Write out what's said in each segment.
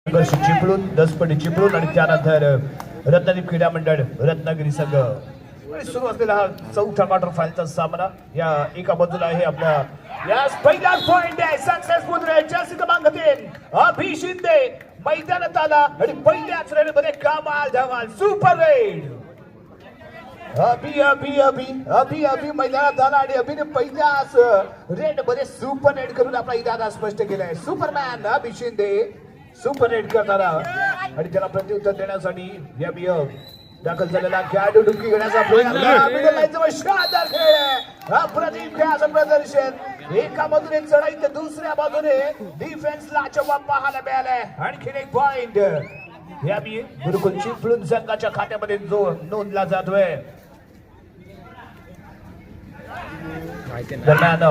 चिपळूण 10 पटी चिपळूण आणि त्यानंतर रत्नागिरी क्रीडा मंडळ रत्नागिरी संघ सुरू असलेला हा चौथा क्वार्टर फायनलचा सामना या एका बाजूला आहे आपल्या या पहिला पॉइंट आहे सक्सेसफुल जर्सी क्रमांक 3 अभि शिंदे मैदानात आला आणि पहिल्याच रेड मध्ये कमाल धमाल सुपर रेड अभि अभि अभि अभि अभि मैदानात आला आणि अभिने पहिल्याच रेड मध्ये सुपर रेड करून आपला इरादा स्पष्ट केलाय सुपरमॅन अभि शिंदे सुपर रेड करणारा आणि त्याला प्रत्युत्तर देण्यासाठी या दाखल झालेला खेळाडू डुबकी घेण्याचा प्रयत्न शानदार खेळ आहे अप्रतिम खेळाचं प्रदर्शन एका बाजूने चढाई तर दुसऱ्या बाजूने डिफेन्सला जवाब पाहायला मिळालाय आणखीन एक पॉइंट या गुरुकुल चिपळूण संघाच्या खात्यामध्ये जो नोंदला जातोय दरम्यान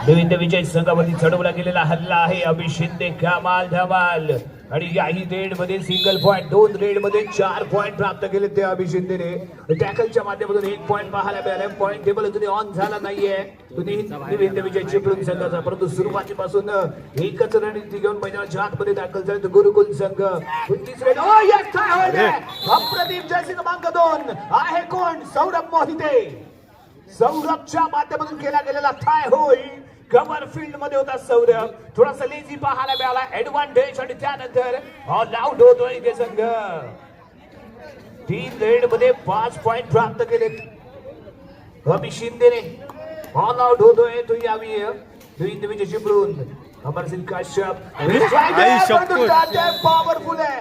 देवेंद्र विजय संघावरती चढवला गेलेला हल्ला आहे अभि शिंदे कमाल धमाल आणि याही रेड मध्ये सिंगल पॉइंट 2 रेड मध्ये 4 पॉइंट प्राप्त केले ते अभि शिंदेने टॅकलच्या माध्यमातून 1 पॉइंट पाहायला मिळाला पॉइंट टेबल अजून ऑन झाला नाहीये देवेंद्र विजय चिपळूण संघाचा परंतु सुरुवातीपासून एकच रणनीती घेऊन मैदानाच्या आतमध्ये दाखल झाले गुरुकुल संघ तिसरे अप्रतिम जर्सी क्रमांक 2 आहे कोण सौरभ मोहिते सौरभच्या माध्यमातून केला गेलेला थाय होईल कव्हर फील्ड मध्ये होता सौरभ थोडासा लेझी पाहायला मिळाला ऍडव्हान्टेज आणि त्यानंतर ऑल आउट होतोय ते संघ 3 रेड मध्ये 5 पॉइंट प्राप्त केले अभि शिंदेने ऑल आउट होतोय तो यावी देवेंद्र चिपळूण अमरसिंग काश्यप पॉवरफुल आहे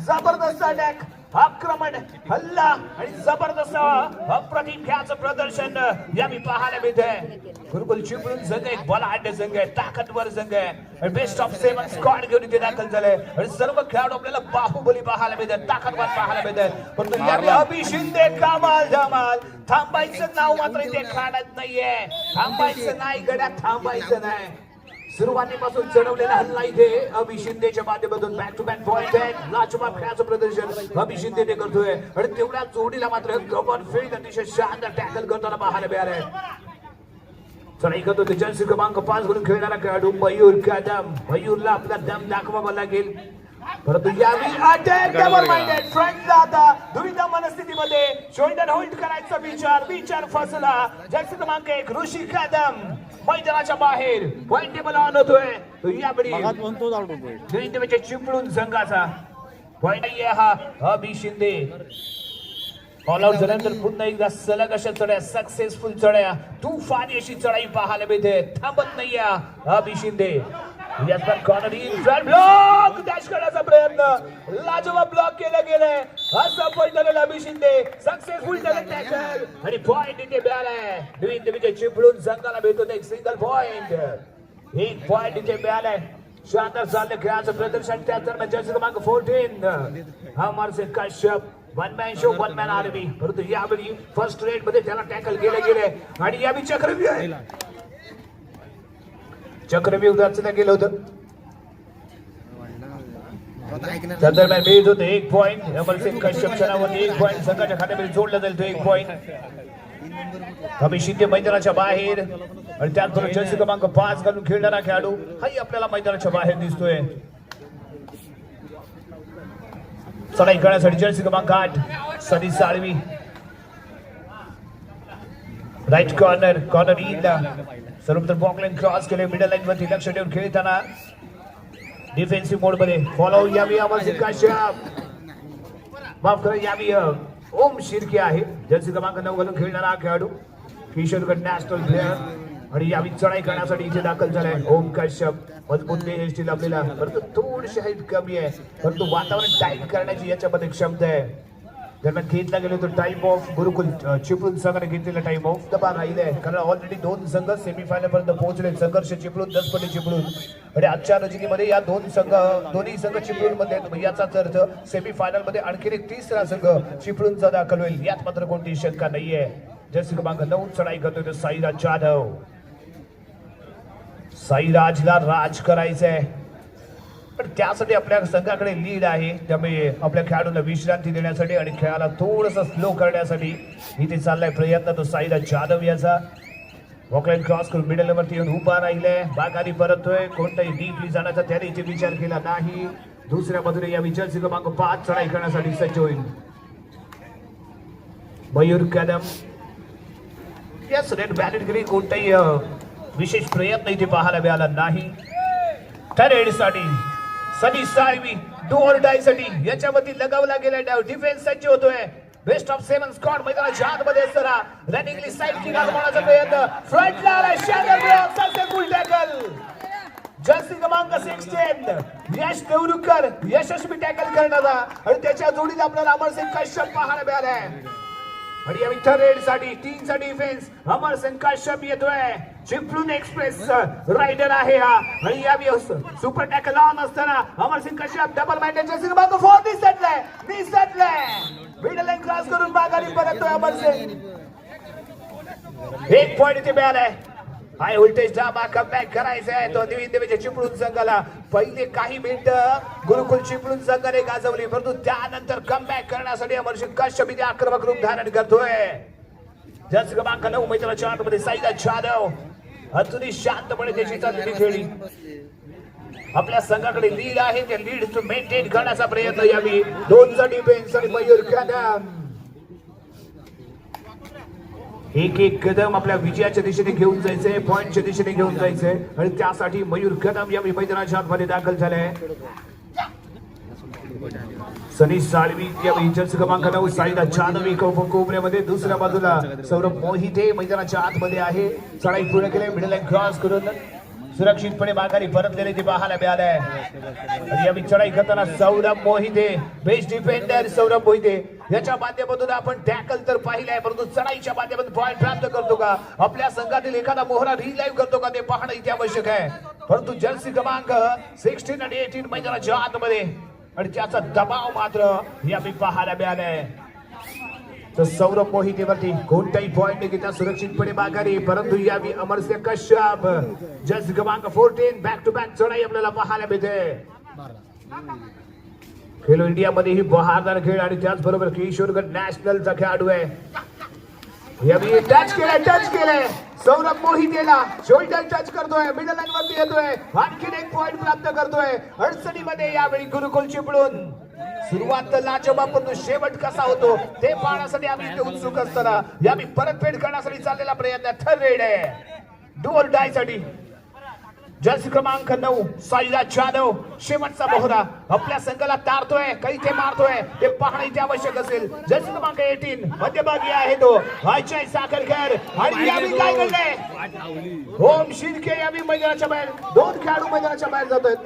जबरदस्त अटॅक आक्रमण हल्ला आणि जबरदस्त अप्रतिम खेळाचं प्रदर्शन या मी पाहायला मिळतंय गुरुकुल चिपळूण संघ एक बलाढ्य संघ आहे ताकदवर संघ आहे आणि बेस्ट ऑफ 7 स्क्वॉड घेऊन इथे दाखल झालंय आणि सर्व खेळाडू आपल्याला बाहुबली पाहायला मिळतात ताकदवर पाहायला मिळतात परंतु या अभि शिंदे कमाल धमाल थांबायचं नाव मात्र इथे काढत नाहीये थांबायचं नाही गड्या थांबायचं नाही सुरुवातीपासून चढवलेला हल्ला इथे अभि शिंदेच्या माध्यमातून बॅक टू बॅक पॉइंट आहे लाजवाब खेळाचं प्रदर्शन अभि शिंदे ते करतोय आणि तेवढ्या जोडीला मात्र कव्हर फील्ड अतिशय शानदार टॅकल करताना पाहायला मिळालंय चला इकडं तो जर्सी क्रमांक 5 वरून खेळणारा खेळाडू मयूर कदम मयूरला आपला दम दाखवावा लागेल परंतु यावेळी अटॅक डबल माइंडेड फ्रंट आता दुविधा मनस्थितीमध्ये शोल्डर होल्ड करायचा विचार फसला जर्सी क्रमांक 1 ऋषी कदम मैदानाच्या बाहेर पॉइंट टेबल ऑन होतोय तो यावेळी चिपळूण संघाचा पॉइंट हा अभि शिंदे ऑल आउट झाल्यानंतर पुन्हा एकदा सलग अशा चढ्या सक्सेसफुल चढ्या तुफान अशी चढाई पाहायला मिळते थांबत नाही Abhi Shinde corner in block dash करण्याचा प्रयत्न लाजवाब ब्लॉक केला गेलाय असं पॉइंट झालेला अभि शिंदे सक्सेसफुल झाले टॅकल आणि पॉइंट इथे मिळालाय देवेंद्र विजय चिपळूण संघाला भेटतो एक सिंगल पॉइंट 1 पॉइंट इथे मिळालाय शानदार चाललं खेळाचं प्रदर्शन त्या दरम्यान जर्सी क्रमांक 14 Amarsingh Kashyap one man show one man army परंतु यावेळी फर्स्ट रेड मध्ये त्याला टॅकल केलं गेलंय आणि यावेळी चक्रव्यूह रचलं गेलं होतं त्या दरम्यान मिळत होते 1 पॉइंट अमरसिंग कश्यपच्या नावाने 1 पॉइंट संघाच्या खात्यामध्ये जोडला जाईल तो 1 पॉइंट अभि शिंदे मैदानाच्या बाहेर आणि त्याचबरोबर जर्सी क्रमांक 5 घालून खेळणारा खेळाडू हाही आपल्याला मैदानाच्या बाहेर दिसतोय चढाई करण्यासाठी जर्सी क्रमांक 8 सनी साळवी राईट कॉर्नर इन सर्वत्र बॉक लाईन क्रॉस केले मिडल लाईन वरती लक्ष ठेवून खेळताना डिफेन्सिव्ह मोड मध्ये फॉलो यावी अमरसिंग काश्यप माफ करा यावी ओम शिर्के आहे जर्सी क्रमांक 9 घालून खेळणारा खेळाडू किशोरगड नॅशनल प्लेअर आणि यावी चढाई करण्यासाठी इथे दाखल झालाय ओम काश्यप मजबूत स्टील आपल्याला परंतु थोडीशी हाईट कमी आहे परंतु वातावरण टाईट करण्याची याच्यामध्ये क्षमता आहे दरम्यान घेतला गेलो तो टाइम ऑफ गुरुकुल चिपळूण संघाने घेतलेला टाइम ऑफ दबा राहिले कारण ऑलरेडी 2 संघ सेमीफायनल पर्यंत पोहोचले संघर्ष चिपळूण 10 पटी चिपळूण आणि आजच्या रजनीमध्ये या दोन्ही संघ चिपळूण मध्ये याचाच अर्थ सेमीफायनल मध्ये आणखी एक तिसरा संघ चिपळूणचा दाखल होईल यात मात्र कोणतीही शंका नाहीये जर्सी क्रमांक 9 चढाई करतोय साईराज जाधव साईराजला राज करायचंय पण त्यासाठी आपल्या संघाकडे लीड आहे त्यामुळे आपल्या खेळाडूंना विश्रांती देण्यासाठी आणि खेळाला थोडंसं स्लो करण्यासाठी इथे चाललाय प्रयत्न तो साईराज जाधव याचा वॉकलाईन क्रॉस करून मिडल वरती येऊन उभा राहिले. बागारी परततोय. कोणताही डीपली जाण्याचा त्याने इथे विचार केला नाही. दुसऱ्या बाजूने या विचारची क्रमांक 5 चढाई करण्यासाठी सज्ज होईल Mayur Kadam. Yes red ballot केली. कोणताही विशेष प्रयत्न इथे पाहायला मिळाला नाही. थर्ड साठी सनी साळवी डोर डाय साठी याच्यावरती लगावला गेला डाव. डिफेन्स सज्ज होतोय. बेस्ट ऑफ 7 स्क्वॉड मैदानाच्या आतमध्ये असताना रनिंगली साइड किक आजमावण्याचा प्रयत्न. फ्रंटला आलाय शॅडर ब्लॉक. Successful tackle. जर्सी क्रमांक 16 यश देवरुखकर यशस्वी टॅकल करणारा आणि त्याच्या जोडीला आपल्याला अमरसिंग कश्यप पाहायला मिळालाय. आणि या विठ्ठल रेड साठी 3 चा डिफेन्स अमरसिंग कश्यप येतोय. चिपळूण एक्सप्रेस रायडर आहे हा. आणि या सुपर टॅकल ऑन असताना Amarsingh Kashyap double minded Jersey क्रमांक 4 दिसतलाय. मिडल लाईन क्रॉस करून माघारी परततोय अमरसिंग. 1 पॉइंट इथे मिळालाय. हाय व्होल्टेज डाबा कमबॅक करायचा आहे तो देवीच्या चिपळूण संघाला. पहिले काही मिनिट गुरुकुल चिपळूण संघाने गाजवली परंतु त्यानंतर कमबॅक करण्यासाठी अमरसिंग कश्यप इथे आक्रमक रूप धारण करतोय. जर्सी क्रमांक 9 मैदानाच्या आतमध्ये साईदा जाधव अजूनही शांतपणे त्याची चाललेली खेळी. आपल्या संघाकडे लीड आहे. ते लीड मेंटेन करण्याचा प्रयत्न यावी. 2 चा डिफेन्स आणि मयूर कदम एक कदम आपल्या विजयाच्या दिशेने घेऊन जायचंय. पॉइंटच्या दिशेने घेऊन जायचंय आणि त्यासाठी मयूर कदम यावेळी मैदानाच्या आतमध्ये दाखल झाले. सनी साळवी यावेळी जर्सी क्रमांक 9 साईदा जाधव कोपऱ्यामध्ये. दुसऱ्या बाजूला सौरभ मोहिते मैदानाच्या आतमध्ये आहे. चढाई पूर्ण केली. मिडल लाईन क्रॉस करून सुरक्षितपणे माघारी परतलेले ते पाहायला मिळालंय. आणि यावेळी चढाई करताना सौरभ मोहिते बेस्ट डिफेंडर सौरभ मोहिते याच्या माध्यमातून आपण टॅकल तर पाहिलंय परंतु चढाईच्या माध्यमातून पॉइंट प्राप्त करतो का आपल्या संघातील एखादा मोहरा रिलाईव्ह करतो का ते पाहणं इथे आवश्यक आहे. परंतु जर्सी क्रमांक 16 आणि 18 मैदानाच्या आतमध्ये आणि त्याचा दबाव मात्र यावेळी पाहायला मिळालाय. तर सौरभ मोहितेवरती कोणताही पॉइंट न घेता सुरक्षितपणे माघारी परंतु यावेळी अमरसिंग कश्यप जर्सी क्रमांक 14 बॅक टू बॅक चढाई आपल्याला पाहायला मिळते. खेलो इंडिया मध्ये ही बहादर खेळ आणि त्याचबरोबर किशोरगड नॅशनलचा खेळाडू आहे. यावेळी टच केलंय सौरभ मोहितेला. शोल्डर टच करतोय. मिडल लाईन वरती येतोय. आणखीन 1 पॉइंट प्राप्त करतोय. अडचणीमध्ये यावेळी गुरुकुल चिपळूण. सुरुवात लाजवाब परंतु शेवट कसा होतो ते पाहण्यासाठी आम्ही इथे उत्सुक असताना यावेळी परतफेड करण्यासाठी चाललेला प्रयत्न. थर्ड रेड आहे डोर डाय साठी जर्सी क्रमांक 9 साईदा जाधव. शेवटचा मोहरा आपल्या संघाला तारतोय काही ते मारतोय ते पाहणं इथे आवश्यक असेल. जर्सी क्रमांक 18 मध्यभागी आहे तो अजय साखरकर. आणि यावेळी काय घडलंय ओम शिर्के यावेळी मैदानाच्या बाहेर. 2 खेळाडू मैदानाच्या बाहेर जात आहेत.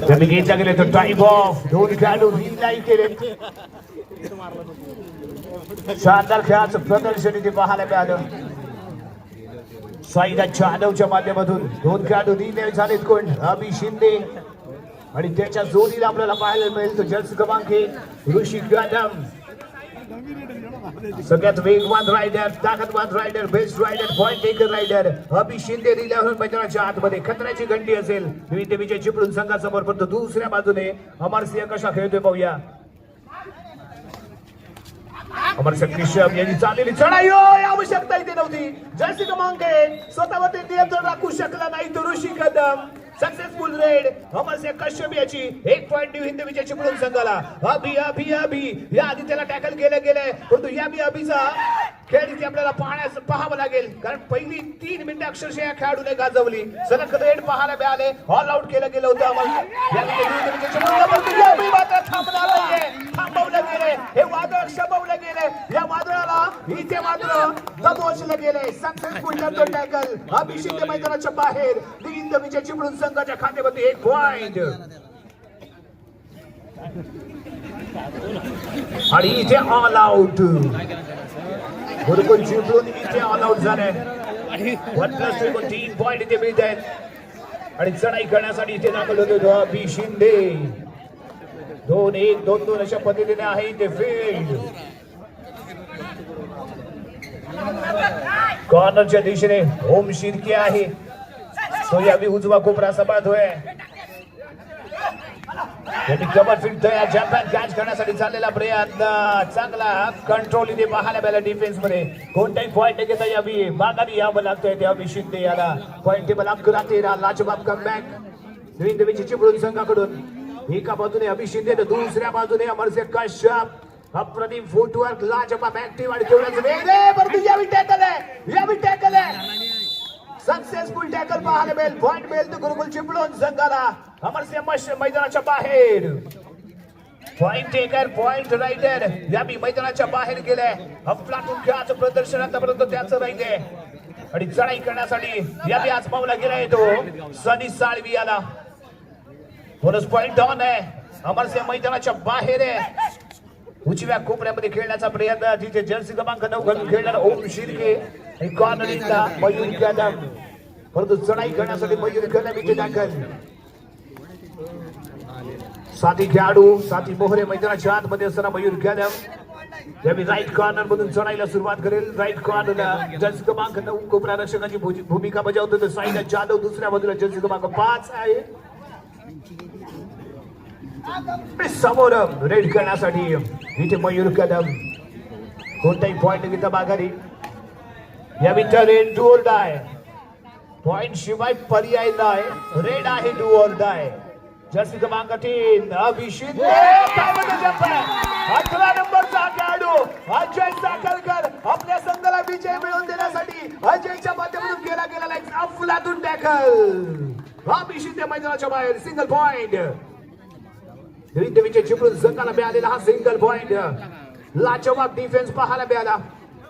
त्यांनी घेतला गेले तर टाइप ऑफ 2 खेळाडू रिलाईव्ह केले. शानदार खेळाचं प्रदर्शन इथे पाहायला मिळालं. साईदा जाधवच्या माध्यमातून 2 खेळाडू रिलाईव्ह झालेत. कोण अभि शिंदे आणि त्याच्या जोडीला आपल्याला पाहायला मिळेल तो जर्सी क्रमांक 1 ऋषी कदम. सगळ्यात वेगवान रायडर ताकदवान raider best raider point taker raider Abhi Shinde रिलाव्ह मैदानाच्या आतमध्ये खतऱ्याची घंटी असेल विविध विजय चिपळूण संघासमोर. परंतु दुसऱ्या बाजूने अमरसिंह कशा खेळतोय पाहूया. अमरसिंह कश्यप यांनी चाललेली चढाई आवश्यकता इथे नव्हती. जर्सी क्रमांक 1 स्वतःवरती नियंत्रण राखू शकला नाही तो ऋषी कदम. सक्सेसफुल रेड अमरसिंह कश्यप याची 1 पॉइंट हिंद विजय चिपळूण संघाला. अभि या आधी त्याला टॅकल केलं गेलंय परंतु या अभिचा खेळ इथे आपल्याला पाहावं लागेल कारण पहिली 3 मिनिटं अक्षरशः या खेळाडूने गाजवली. सलग रेड पाहायला मिळाले. ऑल आउट केलं गेलं होतं थांबवलं गेले. हे वादळ शमवलं गेले. या वादळाला इथे मात्र दबोचलं गेले. सक्सेसफुल टॅकल अभि शिंदे मैदानाच्या बाहेर. हिंद विजय चिपळूण संघाच्या खात्यामध्ये 1 पॉइंट. आणि इथे ऑल आउट गुरुकुल चिपळूण इथे ऑल आउट झाले. 1+3 3 पॉइंट इथे मिळत आहेत आणि चढाई करण्यासाठी इथे दाखल होतो अभि शिंदे. 2-1 2-2 अशा पद्धतीने आहे इथे फील्ड. कॉर्नरच्या दिशेने ओम शिर्के आहे, तो यावी उजवा कोपरा सांभाळतोय. कव्हर फील्ड तयार, जॅम्पॅन कॅच करण्यासाठी चाललेला प्रयत्न चांगला कंट्रोल इथे पाहायला मिळाला डिफेन्स मध्ये. कोणताही पॉईंट घेता यावी, माघारी यावं लागतंय त्या शिंदे याला. पॉईंट टेबल 11-13, लाजवाब कमबॅक देवेंद्रची चिपळूण संघाकडून. एका बाजूने अभि शिंदे तर दुसऱ्या बाजूने अमरसिंह कश्यप. अप्रतिम फुटवर्क, लाजवाब ऍक्टिव्ह आणि तेवढाच वेग आहे. परंतु यावी टॅकल आहे, यावी टॅकल आहे. सक्सेसफुल टॅकल पाहायला मिळेल. पॉईंट मिळेल तर गुरुकुल चिपळूण संघाला. अमरसिंह मैदानाच्या बाहेर. पॉईंट टेकर, पॉईंट रायडर यावी मैदानाच्या बाहेर गेले. अफलातून खेळाचं प्रदर्शन आतापर्यंत त्याचं राहिले आणि चढाई करण्यासाठी यावी आज पावला गेलाय तो सनी साळवी याला. बोनस पॉईंट ऑन आहे. अमरसिंह मैदानाच्या बाहेर आहे. उजव्या कोपऱ्यामध्ये खेळण्याचा प्रयत्न, तिथे जर्सी क्रमांक 9 घालून खेळणारा ओम शिर्के आणि कॉर्नरिंगला मयूर कदम. परंतु चढाई करण्यासाठी मयूर कदम इथे दाखल. साथी खेळाडू, साथी मोहरे मैदानाच्या आतमध्ये असताना मयूर कदम यावेळी राईट कॉर्नर मधून चढाईला सुरुवात करेल. राईट कॉर्नरला जर्सी क्रमांक 9 कोपरा रक्षकाची भूमिका बजावतो. तर साईला जाधव दुसऱ्या बाजूला जर्सी क्रमांक 5 आहे. समोर रेड करण्यासाठी इथे मयूर कदम. कोणताही पॉइंट घेता माघारी. या विचार red do or die. Point शिवाय पर्याय नाही. रेड आहे, डू ऑर डाय. जर्सी क्रमांक 3 अभिषेक. 11 नंबरचा खेळाडू अजय साखरकर आपल्या संघाला विजय मिळवून देण्यासाठी अजयच्या माध्यमातून केला गेलेला एक अफलातून टॅकल. अभिषेक मैदानाच्या बाहेर. सिंगल पॉइंट देवीचे चिपळूण संघाला मिळालेला हा सिंगल पॉइंट. लाजवाब डिफेन्स पाहायला मिळाला.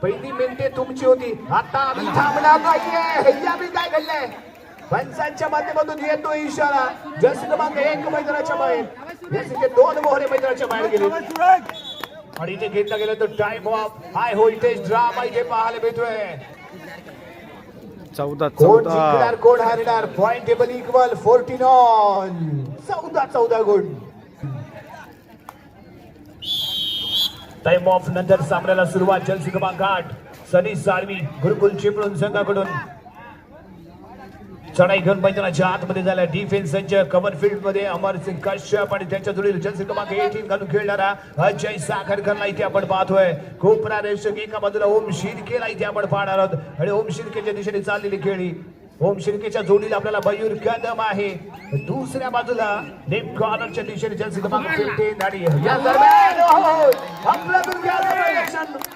पहिली मिनिटे तुमची होती, आता आम्ही थांबणार नाहीये. यावेळी काय घडलंय? पंचांच्या माध्यमातून येतो इशारा. जर्सी क्रमांक 1 मैदानाच्या बाहेर. जर्सीचे 2 मोहरे मैदानाच्या बाहेर गेले आणि इथे घेतला गेला तो time off. High voltage drama इथे पाहायला मिळतोय. 14 कोण जिंकणार, कोण हारणार? Point table equal 14 on. 14 गुण. टाइम ऑफ नंतर सामन्याला सुरुवात. जर्सी क्रमांक 8 सनी साळवी गुरुकुल चिपळूण संघाकडून चढाई घेऊन मैदानाच्या आतमध्ये झाला. डिफेन्स संच कव्हर फील्ड मध्ये अमरसिंह कश्यप आणि त्यांच्या जोडीला जर्सी क्रमांक 18 घालून खेळणारा अजय साखरकरला इथे आपण पाहतोय. कोपरा रक्षक एका बाजूला ओम शिर्केला इथे आपण पाहणार आहोत आणि ओम शिर्केच्या दिशेने चाललेली खेळी. ओम शिर्केच्या जोडीला आपल्याला मयूर कदम आहे. दुसऱ्या बाजूला लेफ्ट कॉर्नरच्या दिशेने जर्सी क्रमांक 15 आणि या दरम्यान आपल्यातून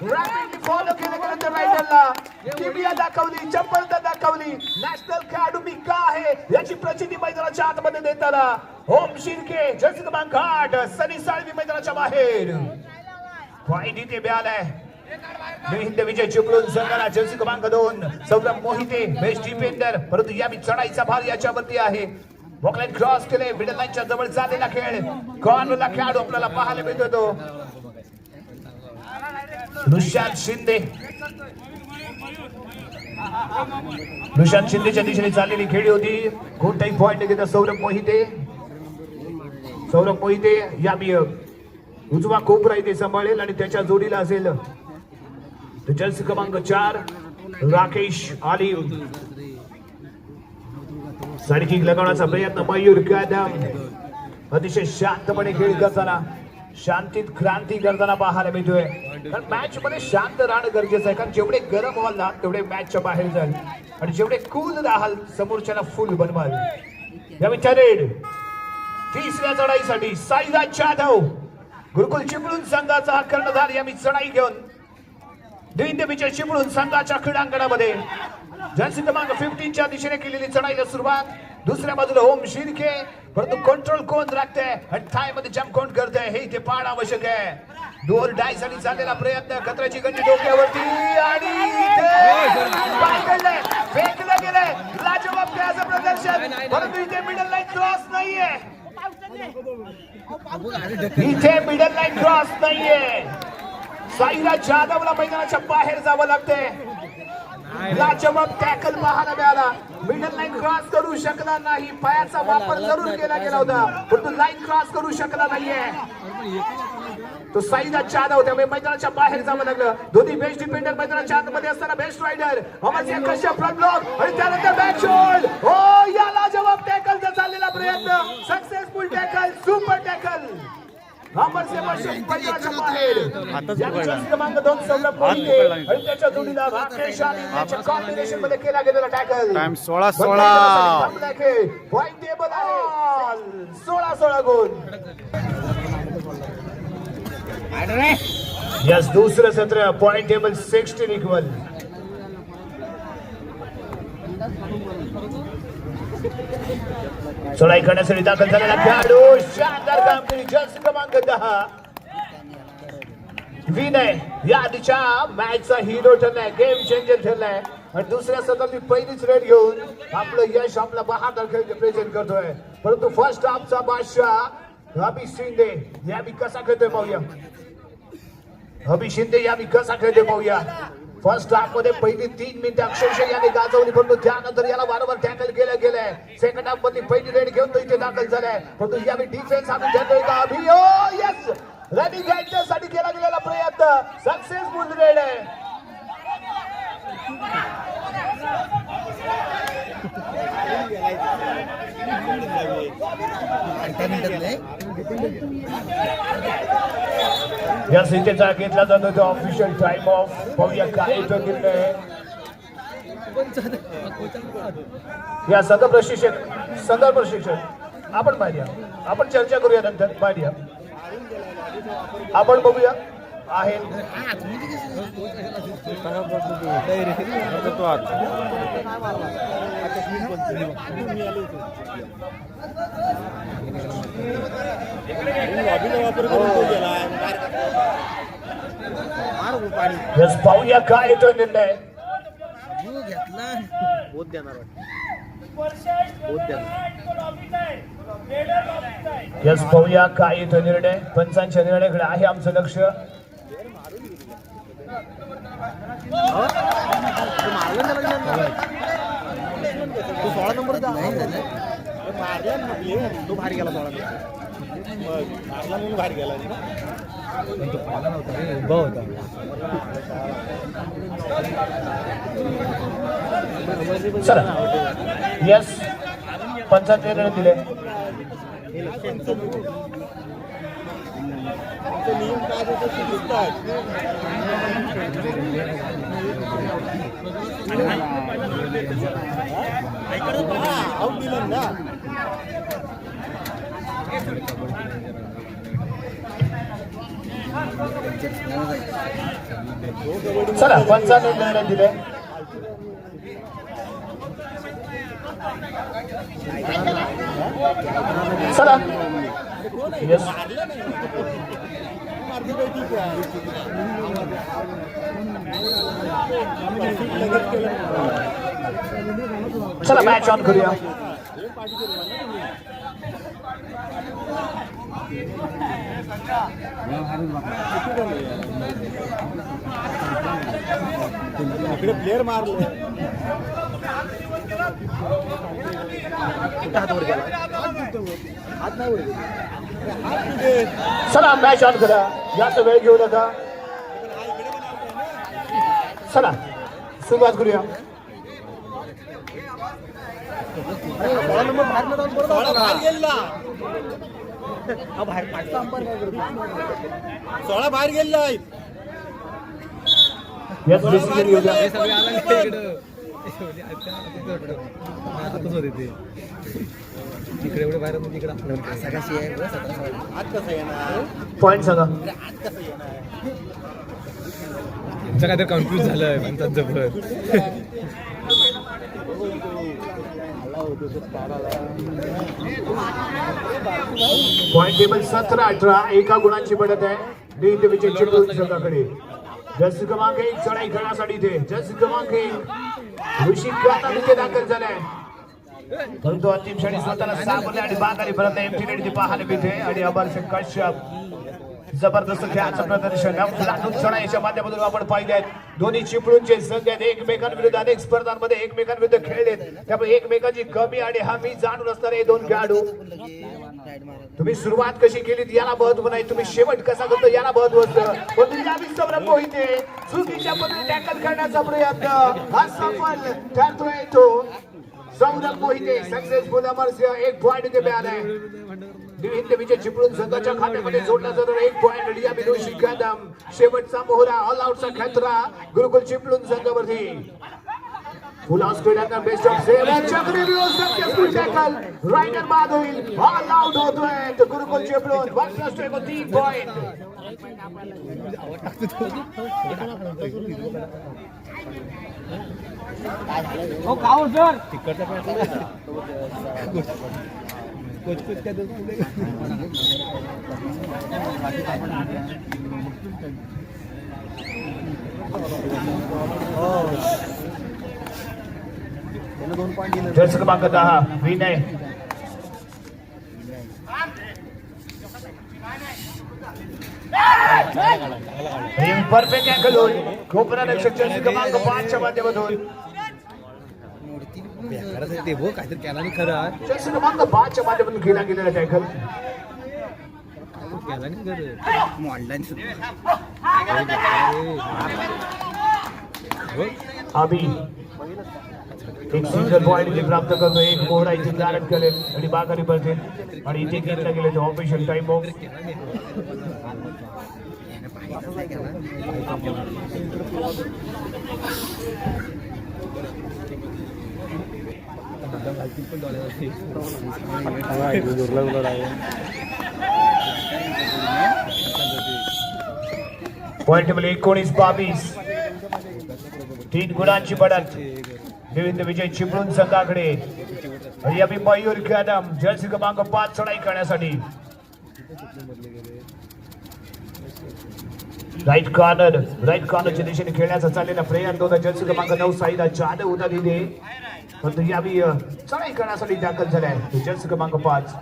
रॅपिडली फॉलो केलं गेलं तर रायडरला किमिया दाखवली, चपळता दाखवली. नॅशनल खेळाडू मी का आहे याची प्रचिती मैदानाच्या आतमध्ये देताना ओम शिर्के जर्सी क्रमांक 8 सनी साळवी मैदानाच्या बाहेर. पॉइंट इथे मिळालाय. हिंद विजय चिपळूण संघाला जर्सी क्रमांक 2 सौरभ मोहिते बेस्ट डिफेंडर. परंतु यावी चढाईचा भार याच्यावरती आहे. बॉकलाईन क्रॉस केले. मिडल लाईनच्या जवळ चाललेला खेळ. कॉर्नरला खेळाडू आपल्याला पाहायला मिळतो तो ऋषांत शिंदे. ऋषांत शिंदेच्या दिशेने चाललेली खेळी होती. कोणताही पॉइंट घेता सौरभ मोहिते. सौरभ मोहिते यावी उजवा कोपरा इथे सांभाळेल आणि त्याच्या जोडीला असेल जर्सी क्रमांक 4 राकेश आलिम. साडीकिक लगावण्याचा प्रयत्न मयूर कदम. अतिशय शांतपणे खेळ करताना, शांतीत क्रांती करताना पाहायला मिळतोय. कारण मॅच मध्ये शांत राहणं गरजेचं आहे. कारण जेवढे गरम व्हाल ना तेवढे मॅचच्या बाहेर जाल आणि जेवढे कूल राहाल समोरच्याला फुल बनवाल. या विचारेड तिसऱ्या चढाईसाठी साईराज जाधव गुरुकुल चिपळूण संघाचा हा कर्णधार यावी चढाई घेऊन दिव्य विजय चिपळूण संघाच्या क्रीडांगणामध्ये जर्सी क्रमांक 15 च्या दिशेने केलेली चढाईला सुरुवात. दुसऱ्या बाजूला ओम शिर्के. परंतु कंट्रोल कोण राखते आणि थाय मध्ये जम्प कोण करते हे इथे पाहणं आवश्यक आहे. डोर डाय साठी चाललेला प्रयत्न. कचऱ्याची गंडी डोक्यावरती आणि फेकलं गेलंय. लाजवाब खेळाचं प्रदर्शन. परंतु इथे मिडल लाईन क्रॉस नाहीये. इथे मिडल लाईन क्रॉस नाहीये. साईराज जाधवला मैदानाच्या बाहेर जावं लागतंय. लाजवाब टॅकल पाहायला मिळाला. मिडल लाईन क्रॉस करू शकला नाही. पायाचा वापर जरूर केला गेला होता परंतु लाईन क्रॉस करू शकला नाहीये. तो साईदा जाधव त्यामुळे मैदानाच्या बाहेर जावं लागलं. दोन्ही बेस्ट डिफेंडर मैदानाच्या आतमध्ये असताना best raider Amarsingh Kashyap front block आणि त्यानंतर बॅक शॉट. हो याला जवाब टॅकलचा चाललेला प्रयत्न successful tackle super tackle Amarsingh Kashyap मैदानाच्या बाहेर. क्रमांक 2 सौरभ मोहिते आणि त्याच्या जोडीला राकेश आणि त्याच्या कॉम्बिनेशन मध्ये केला गेलेला टॅकल. टाइम 16-16 पॉइंट टेबल आहे 16-16 गुण. यस दुसरं सत्र पॉइंट टेबल 16 इक्वल. चढाई करण्यासाठी दाखल झालेला खेळाडू शानदार कामगिरी जर्सी क्रमांक 10 विनय या आधीच्या मॅचचा हिरो ठरलाय गेम चेंजर ठरलाय आणि दुसऱ्या सत्राची पहिलीच रेड घेऊन आपलं यश आपला बहादर खेळ प्रेझेंट करतोय. परंतु फर्स्ट हाफचा बादशाह अभि शिंदे यावी कसा खेळतोय पाहूया. अभि शिंदे यावी कसा खेळतोय पाहूया. फर्स्ट हाफ मध्ये पहिली 3 मिनिटे अक्षरशः याने गाजवली परंतु त्यानंतर याला वारंवार टॅकल केलं गेलंय. सेकंड हाफ मध्ये पहिली रेड घेऊन तो इथे दाखल झालाय परंतु यावेळी डिफेन्स आम्ही देतोय का अभि. यस रनिंग साठी केला गेलेला प्रयत्न सक्सेसफुल रेड आहे. या सिटीचा घेतला जातो तो ऑफिशियल टाइम ऑफ. पाहूया काय तो निर्णय. या संघ प्रशिक्षक आपण पाहिजे आपण चर्चा करूया नंतर पाहिजे आपण बघूया आहे. पाहूया काय येतोय निर्णय. यस पाहूया काय येतोय निर्णय. पंचांच्या निर्णयाकडे आहे आमचं लक्ष. तो 16 नंबर तो बाहेर गेला 16 मारला म्हणून बाहेर गेला तो पाला नव्हता उभा होता. चला यस पंचांचे निर्णय दिले. नियम काय दिसतात आउट दिलं ना. चला पंचांनी निर्णय दिले. चला यस चला मॅच ऑन करूया. इकडे प्लेयर मारले चला मॅच ऑन करा. जास्त वेळ घेऊ नका. चला सुरुवात करूया. सोळा बाहेर गेला. यस डिसिजन घेऊ द्या. तिकडे एवढे बाहेर तिकडे असा कशी आहे आज कसं येणार पॉइंट सांगा. तुमचं काय तर कन्फ्युज झालं म्हणतात जबर. पॉइंट टेबल 17-18 एका गुणांची बढ़त आहे. डी इंडिव्हिज्युअल चिपळूण संघाकडे. जर्सी क्रमांक 1 चढाई करण्यासाठी इथे जर्सी क्रमांक 1 ऋषी काता तिथे दाखल झालाय परंतु अंतिम क्षणी स्वतःला सापडले आणि बाद आली परत एमटी नेट पाहायला मिळते आणि अमरसिंह कश्यप जबरदस्त खेळाचं प्रदर्शन अफलातून चढाईच्या माध्यमातून आपण पाहिले आहेत. दोन्ही चिपळूणचे संघ आहेत एकमेकांविरुद्ध अनेक स्पर्धांमध्ये एकमेकांविरुद्ध खेळलेत. त्यामुळे एकमेकांची कमी आणि हमी जाणून असणारे हे दोन खेळाडू. तुम्ही सुरुवात कशी केली याला महत्व नाही, तुम्ही शेवट कसा करतो याला महत्व असतं. पण यावी सौरभ मोहिते चुकीच्या पद्धतीने टॅकल करण्याचा प्रयत्न हा सफल ठरतोय. तो सौरभ मोहिते सक्सेसफुल अमरसिंह 1 पॉइंट इथे मिळालाय. हिंद विजय चिपळूण संघाच्या खात्यामध्ये जोडला जातो 1 पॉइंट. रिया विदुषी कदम शेवटचा मोहरा ऑल आउटचा खतरा गुरुकुल चिपळूण संघावरती. Full on speed and best of save चक्री व्यू सक्सेसफुल टॅकल रायडर बाद होईल ऑल आउट होतोय तर गुरुकुल चिपळूण 1+2 3 पॉइंट. हो काव सर तिकडचा कोच काय जर्सी क्रमांक 10 विनय परफेक्ट अँगल होईल. कोपरा रक्षक जर्सी क्रमांक 5 च्या माध्यमातून ते हो काहीतरी केला नाही खरं जर्सी क्रमांक 5 च्या माध्यमातून केला गेलेला टॅकल केला नाही खरं ऑनलाईन अभि एक सिंगल पॉइंट इथे प्राप्त करतो. एक मोहरा इथे गारद करेल आणि बागारी पडतील आणि इथे घेतला गेले तो official time of. Point table 19-22 3 गुणांची बढत देवेंद्र विजय चिपळूण संघाकडे. आणि अभि मयूर कदम जर्सी क्रमांक 5 चढाई करण्यासाठी राईट कॉर्नरच्या दिशेने खेळण्याचा चाललेला प्रयत्न होता. जर्सी क्रमांक 9 साईदा जाधव होता तिथे परंतु यावी चढाई करण्यासाठी दाखल झालाय. जर्सी क्रमांक 5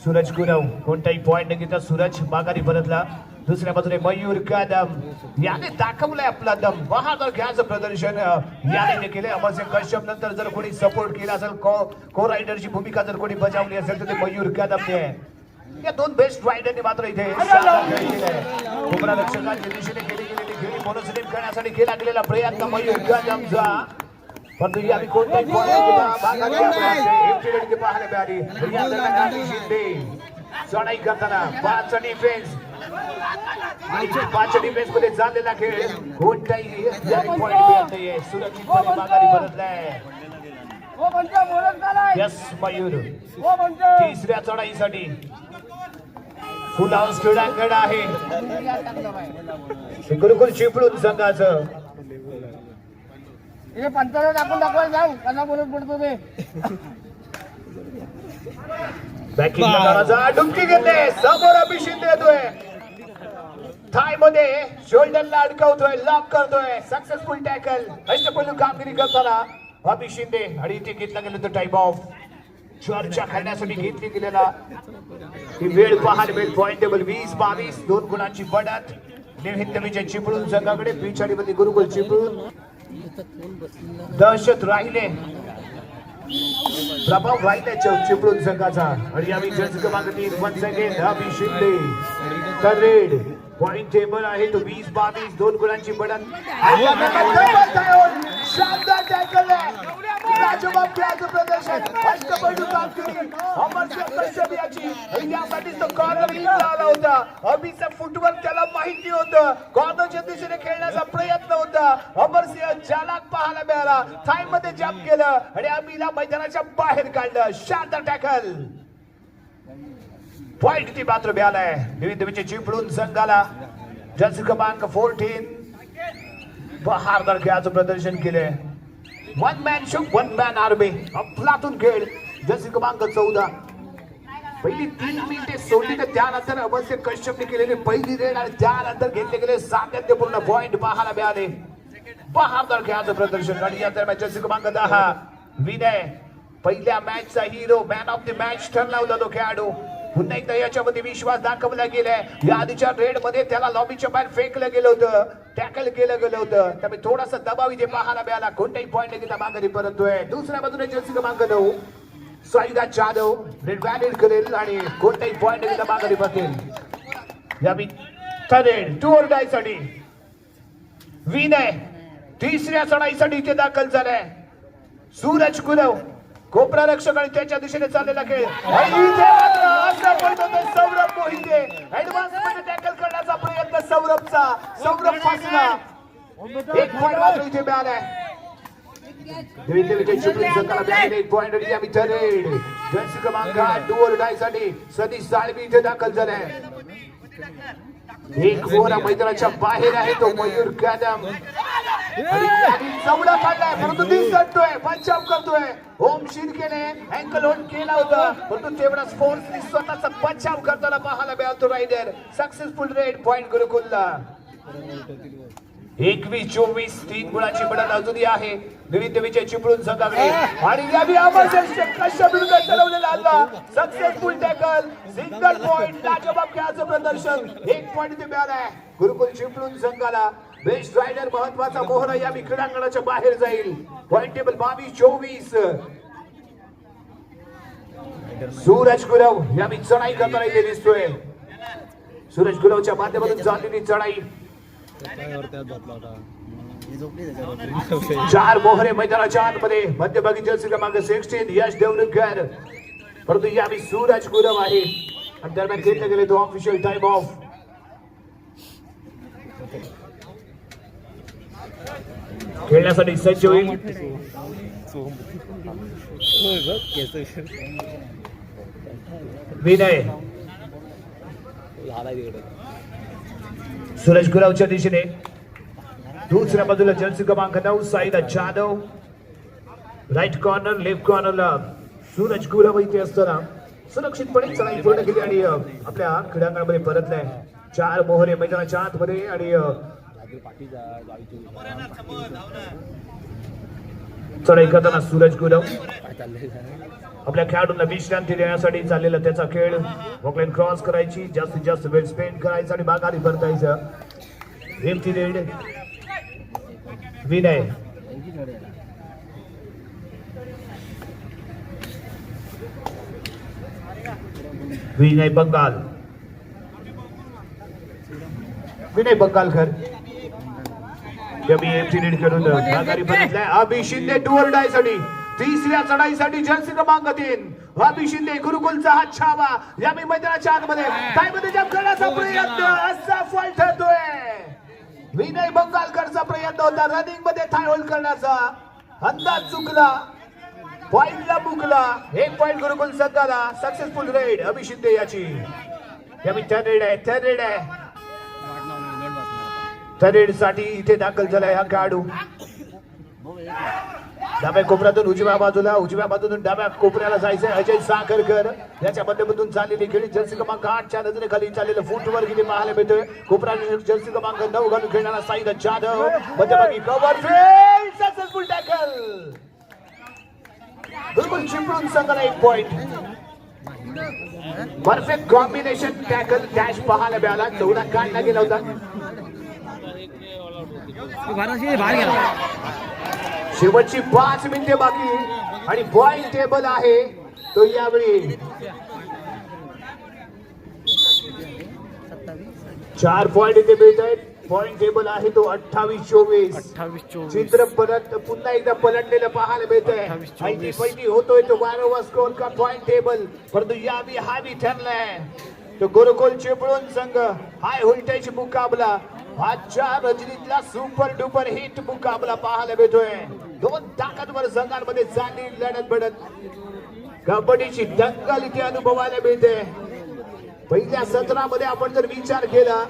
सूरज गुरव कोणताही पॉइंट न घेता सूरज माघारी परतला. दुसऱ्या बाजूने मयूर कदम याने दाखवलंय आपला दम. बहादर खेळाचं प्रदर्शन याने केले. अमरसिंह कश्यप नंतर जर कोणी सपोर्ट केला असेल को रायडरची भूमिका जर कोणी बजावली असेल तर ते मयूर कदमने आहे. या दोन बेस्ट रायडरने मात्र इथे कोपरा रक्षकांच्या दिशेने केली गेलेली खेळी मोनोसिलिम करण्यासाठी केला गेलेला प्रयत्न मयूर कदमचा परंतु यावी कोणताही पाहायला मिळाली. शिंदे चढाई करताना 5 डिफेन्स 5 डिफेन्स मध्ये चाललेला खेळ कोणताही पॉइंट मिळत नाहीये. सुरक्षितपणे माघारी परतलाय. यस मयूर तिसऱ्या चढाईसाठी फुल हाऊस क्रीडांगण आहे गुरुकुल चिपळूण संघाचं. पंचाला टाकून दाखवायला जाऊ कसा बोलत पडतो ते बॅकिंग डुमकी घेतले समोर अभि शिंदे येतोय. थाय मध्ये शोल्डरला अडकवतोय लॉक करतोय. सक्सेसफुल टॅकल अष्टपैलू कामगिरी करताना अभि शिंदे आणि इथे घेतला गेला तर टाइम ऑफ. चर्चा करण्यासाठी घेतली गेलेला ही वेळ पाहायला मिळेल. पॉइंट टेबल 20-22 2 गुणांची बढत हिंद विजय चिपळूण संघाकडे. पिछाडीमध्ये गुरुकुल चिपळूण दहशत राहिले प्रभाव राहिला चिपळूण संघाचा. आणि यावेळी जर्सी क्रमांक 3 वन्स अगेन अभि शिंदे तर रेड. पॉइंट टेबल आहे तो 20-22 2 गुणांची बढत. शानदार टॅकल लाजवाब खेळाचं प्रदर्शन अष्टपैलू कामगिरी अमरसिंह कश्यप याची. यासाठी तो कॉर्नर आला होता. अभिचा फुटवर्क त्याला माहिती होतं. कॉर्नरच्या दिशेने खेळण्याचा प्रयत्न होता. अमरसिंह चालाक पाहायला मिळाला. थाय मध्ये जंप केलं आणि अभिला मैदानाच्या बाहेर काढलं. शानदार टॅकल. पॉइंट ती मात्र मिळालाय विविध विजय चिपळूण संघाला. जर्सी क्रमांक 14 बहारदार खेळाचं प्रदर्शन केलंय. 1 मॅन शो 1 मॅन आर्मी अफलातून खेळ. जर्सी क्रमांक 14 पहिली 3 मिनिटे सोडली तर त्यानंतर अमरसिंह कश्यपने केलेली पहिली रेड आणि त्यानंतर घेतले गेले सातत्यपूर्ण पॉइंट पाहायला मिळाले. बहारदार खेळाचं प्रदर्शन. आणि या दरम्यान जर्सी क्रमांक 10 विनय पहिल्या मॅचचा hero man of the match ठरला होता तो खेळाडू. पुन्हा एकदा याच्यामध्ये विश्वास दाखवला गेलाय. या आधीच्या रेड मध्ये त्याला लॉबीच्या बाहेर फेकलं गेलं होतं, टॅकल केलं गेलं होतं. त्यामुळे थोडासा दबाव इथे पाहायला मिळाला. कोणताही पॉईंट घेता माघारी परततोय. दुसऱ्या बाजूने जर्सी क्रमांक 9 साईदा जाधव रेड व्हॅलिड करेल आणि कोणताही पॉईंट घेता माघारी परतेल. या रेड टू ऑर डाय साठी विनय तिसऱ्या चढाईसाठी इथे दाखल झालाय. सूरज गुरव कोपरा रक्षक आणि त्याच्या दिशेने चाललेला खेळ आणि इथे मात्र असा पॉईंट होतोय सौरभ मोहिते. ऍडव्हान्स मध्ये टॅकल करण्याचा प्रयत्न सौरभचा. सौरभ फासला. एक पॉईंट मात्र इथे मिळालाय. एक पॉईंट रेड जर्सी क्रमांक 8 डू ऑर डाय साठी सतीश साळवी इथे दाखल झालाय. एक ओव्हर मैदानाच्या बाहेर आहे तो मयूर कदम चवडा काढलाय परंतु दिसतोय बचाव करतोय. ओम शिर्केने अँकल होल्ड केला होता परंतु तेवढाच फोर्सनी स्वतःचा बचाव करताना पाहायला मिळतो. रायडर सक्सेसफुल रेड पॉईंट गुरुकुलला. 21-24 3 गुणाची बढत अजूनही आहे. नवीन विजय चिपळूण संघाकडे आणि यावी अमरशेष कशा विरुद्ध चढवलेला हल्ला. सक्सेसफुल टॅकल सिंगल पॉईंट लाजवाब खेळाचं प्रदर्शन. एक पॉईंट इथे मिळालाय गुरुकुल चिपळूण संघाला. बेस्ट रायडर महत्वाचा मोहरा यावी क्रीडांगणाच्या बाहेर जाईल. Point table 22-24. सूरज गुरव यावी चढाई करताना इथे दिसतोय. सूरज गुरवच्या माध्यमातून झालेली चढाई. 4 मोहरे मैदानाच्या आतमध्ये मध्यभागी जर्सी क्रमांक 16 यश देवणकर परंतु यावी सूरज गुरव आहे आणि दरम्यान घेतले गेले तो ऑफिशियल टाइम ऑफ. खेळण्यासाठी सज्ज होईल. विनय सूरज गुरवच्या दिशेने. दुसऱ्या बाजूला जर्सी क्रमांक 9 साईदा जाधव राईट कॉर्नर लेफ्ट कॉर्नरला सूरज गुरव इथे असताना सुरक्षितपणे चढाई पूर्ण केली आणि आपल्या क्रीडांगणामध्ये परतलाय. 4 मोहरे मैदानाच्या आतमध्ये आणि चढाई करताना सूरज गुरव आपल्या खेळाडूंना विश्रांती देण्यासाठी चाललेला त्याचा खेळ. वॉकलाईन क्रॉस करायची जास्तीत जास्त वेळ स्पेंड करायचा आणि बागारी परतायचं. एम्प्टी रेड विनय विनय बंगाल विनय बंगालकर एम्प्टी रेड करून बागारी परतलाय. अभि शिंदे टूर डाय साठी तिसऱ्या चढाईसाठी जर्सी क्रमांक 3 अभि शिंदे गुरुकुलचा हा छावा यामी मैदानाच्या आतमध्ये टाईमध्ये जंप करण्याचा प्रयत्न असा फॉल्ट ठरतोय. विनय बंगालकरचा प्रयत्न होता रनिंग मध्ये थाय होल्ड करण्याचा. अंदाज चुकला पॉइंटला बुकला. 1 पॉइंट गुरुकुल संघाला. सक्सेसफुल रेड अभि शिंदे याची. यामी थर्ड रेड आहे थर्ड रेड साठी इथे दाखल झालाय हा खेळाडू. डाव्या कोपऱ्यातून उजव्या बाजूतून डाव्या कोपऱ्याला जायचंय. अजय साखरकर याच्या माध्यमातून चाललेली खेळी जर्सी क्रमांक 8च्या नजरेखाली चाललेलं फुटवर किती पाहायला मिळतोय. कोपरा जर्सी क्रमांक 9 घालून खेळणारा साईदा जाधव मध्यभागी कव्हर फील्ड सक्सेसफुल टॅकल. बिलकुल चिपळूण संघाला 1 point. Perfect combination tackle dash पाहायला मिळाला. चौदा काढला गेला होता. शेवटची 5 मिनिटे बाकी आणि पॉइंट टेबल आहे तो यावेळी 4 पॉइंट इथे मिळत आहेत. पॉइंट टेबल आहे तो 28-24. चित्र परत पुन्हा एकदा पलटलेलं पाहायला मिळतंय. 80-50 होतोय तो वारंवार स्कोर का पॉइंट टेबल परंतु यावी हावी ठरलाय तो गुरुकुल चिपळूण संघ. हाय व्होल्टेज मुकाबला आजच्या रजनीतला सुपर डुपर हिट मुकाबला पाहायला मिळतोय. 2 ताकदवर संघांमध्ये चालली लढत बढत. कबड्डीची दंगल इथे अनुभवायला मिळते. पहिल्या सत्रामध्ये आपण जर विचार केला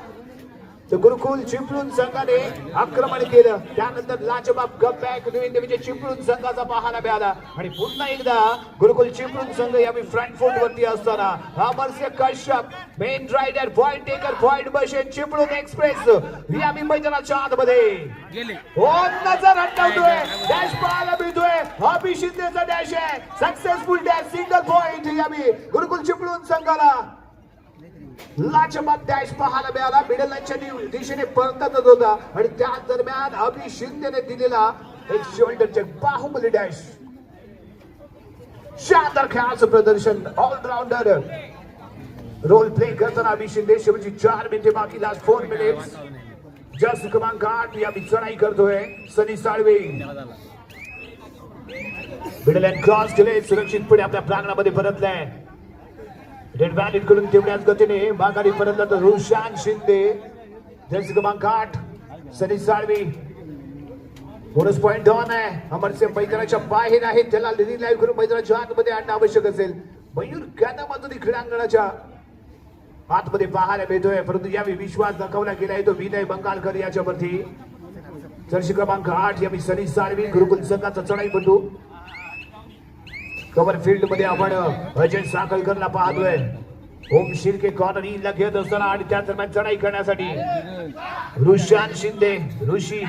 तर गुरुकुल चिपळूण संघाने आक्रमण केलं. त्यानंतर लाजवाब कमबॅक विजय चिपळूण संघाचा पाहायला मिळाला आणि पुन्हा एकदा गुरुकुल चिपळूण संघ यावेळी फ्रंट फूट वरती असताना Amarsingh Kashyap main raider point taker point बसेन चिपळूण एक्सप्रेस यावेळी मैदानाच्या आतमध्ये नजर हटवतोय. डॅश पाहायला मिळतोय. अभि शिंदेचा डॅश आहे. सक्सेसफुल डॅश सिंगल पॉइंट यावी गुरुकुल चिपळूण संघाला लाजबाब डॅश पाहायला मिळाला. मिडल लाईनच्या दिशेने परतत होता आणि त्या दरम्यान अभि शिंदेने दिलेला एक शोल्डरचे बाहुबली डॅश. शानदार खेळाचं प्रदर्शन. ऑलराऊंडर रोल प्ले करताना अभि शिंदे. शेवटची 4 मिनिटे बाकी. Last 4 minutes. जस्ट क्रमांक 8 या चढाई करतोय सनी साळवे. मिडल लाईन क्रॉस केले. सुरक्षितपणे आपल्या प्रांगणामध्ये परतलाय. रेड व्हॅलिड कडून तेवढ्याच गतीने माघारी परतला तर रुशान शिंदे. जस्ट क्रमांक 8 सनी साळवे. बोनस पॉइंट ऑन आहे. अमरसिंह मैदानाच्या बाहेर आहे. त्याला लाईव्ह करून मैदानाच्या आतमध्ये आणणं आवश्यक असेल. मयूर कदम क्रीडांगणाच्या आतमध्ये पाहायला मिळतोय परंतु यावेळी विश्वास दाखवला गेलाय तो विनय बंगालकर याच्यावरती. जर्सी क्रमांक 8 यावेळी सनी साळवी गुरुकुल संघाचा चढाईपटू. कव्हर फील्ड मध्ये आपण अजय साखळकरला पाहतोय. ओम शिर्के कॉर्नर इनला घेत असताना आणि त्या दरम्यान चढाई करण्यासाठी रुशान शिंदे ऋषी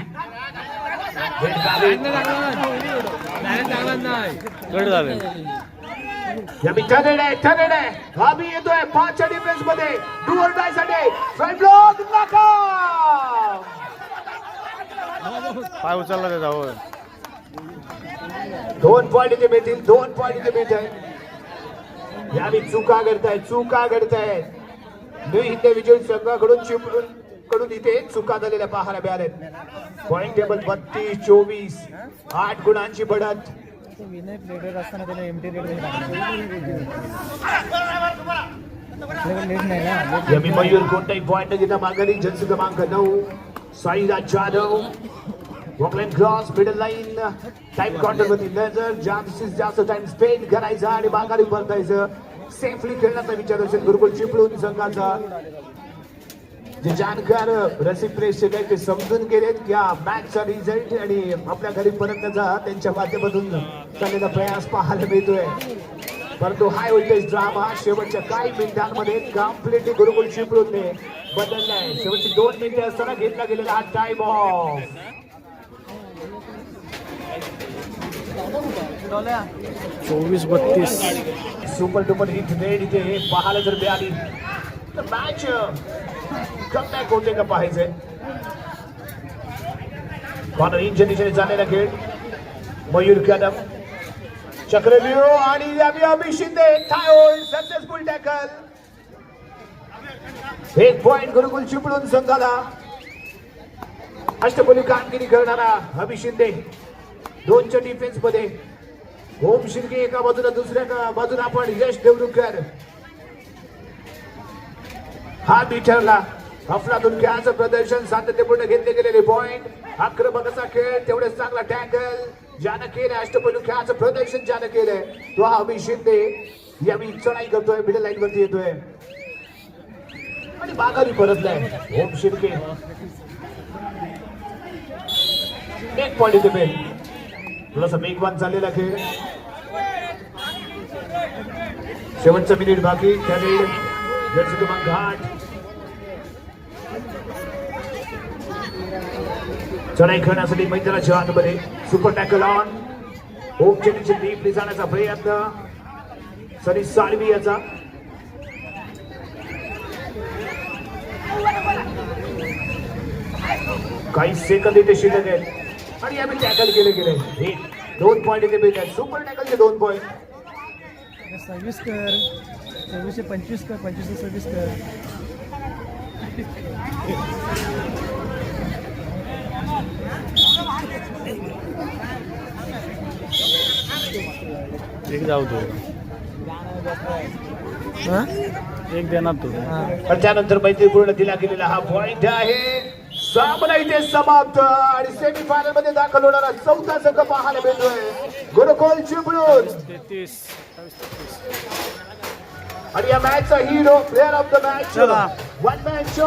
ठरड आहे. आम्ही येतोय 5च्या डिफेन्स मध्ये. डू ऑर डाय साठी फ्रंट ब्लॉक नाका. पाय उचलला त्याचा. 2 पॉइंट इथे मिळतील. 2 पॉइंट इथे मिळत आहे. यावेळी चुका घडतायत. हिंदे विजय संघाकडून चिपळूण कडून इथे चुका झालेल्या पाहायला मिळाल्यात. Point table 32-24. 8 गुणांची बढ़त. विनय प्लेडर असताना त्याला एमटी यमी मयूर कोणताही पॉइंट न घेता माघारी. जर्सी क्रमांक 9 Sairaj Jadhav. Baulk line cross middle line time counter वरती नजर. जास्त टाइम स्पेंड करायचा आणि माघारी परतायचं. सेफली खेळण्याचा विचार असेल गुरुकुल चिपळूण संघाचा. जे जाणकार रसिक प्रेक्षक आहेत ते समजून गेलेत की मॅचचा रिझल्ट आणि आपल्या घरी परतण्याचा त्यांच्या माध्यमातून चाललेला प्रयास पाहायला मिळतोय. परंतु हाय व्होल्टेज ड्रामा शेवटच्या काही मिनिटांमध्ये कम्प्लीटली गुरुकुल चिपळूणने बदललाय. शेवटची 2 मिनिटे असताना घेतला गेलेला हा time of. 24-32. Super duper hit red इथे हे पाहायला जर मिळाली तर मॅच कमबॅक होते का पाहायचंय. कॉर्नर इंच्या दिशेने चाललेला खेळ. मयूर कदम चक्रव्यूह आणि Abhi Shinde. Successful tackle. 1 point Gurukul Chiplun संघाला. अष्टपैलू कामगिरी करणारा अभि शिंदे 2च्या डिफेन्स मध्ये. ओम शिर्के एका बाजूला दुसऱ्या बाजूला आपण यश देवरुखकर. हा ठरला. अफलातून खेळाचं प्रदर्शन. सातत्यपूर्ण घेतले गेलेले पॉइंट. आक्रमक असा खेळ. तेवढेच चांगला टॅकल ज्यानं केलंय. अष्टपैलू खेळाचं प्रदर्शन ज्यानं केलंय तो हा अभि शिंदे. यावेळी चढाई करतोय. मिडल लाईन वरती येतोय आणि माघारी परतलाय. ओम शिर्के 1 पॉइंट इथे मिळेल. थोडासा वेगवान चाललेला खेळ. शेवटचा मिनिट बाकी. कॅरेड जर्सी क्रमांक 8. चढाई खेळण्यासाठी मैदानाच्या आतमध्ये. Super tackle on. ओमच्या नीचे डीपली जाण्याचा प्रयत्न सनी साळवी याचा. काही सेकंद इथे शिल्लक आहेत आणि यावेळी टॅकल केले गेले. 2 पॉइंट इथे मिळतात. Super टॅकलचे 2 point. 26 कर. 24-25 कर. 25-26 कर. एक जाऊ तो. एक देणार तो. त्यानंतर मैत्रीपूर्ण दिला गेलेला हा पॉइंट आहे. सामना इथे समाप्त आणि सेमीफायनल मध्ये दाखल होणारा 4था संघ पाहायला मिळतोय गुरुकुल चिपळूण. 33. आणि या मॅचचा hero player of the match 1 man show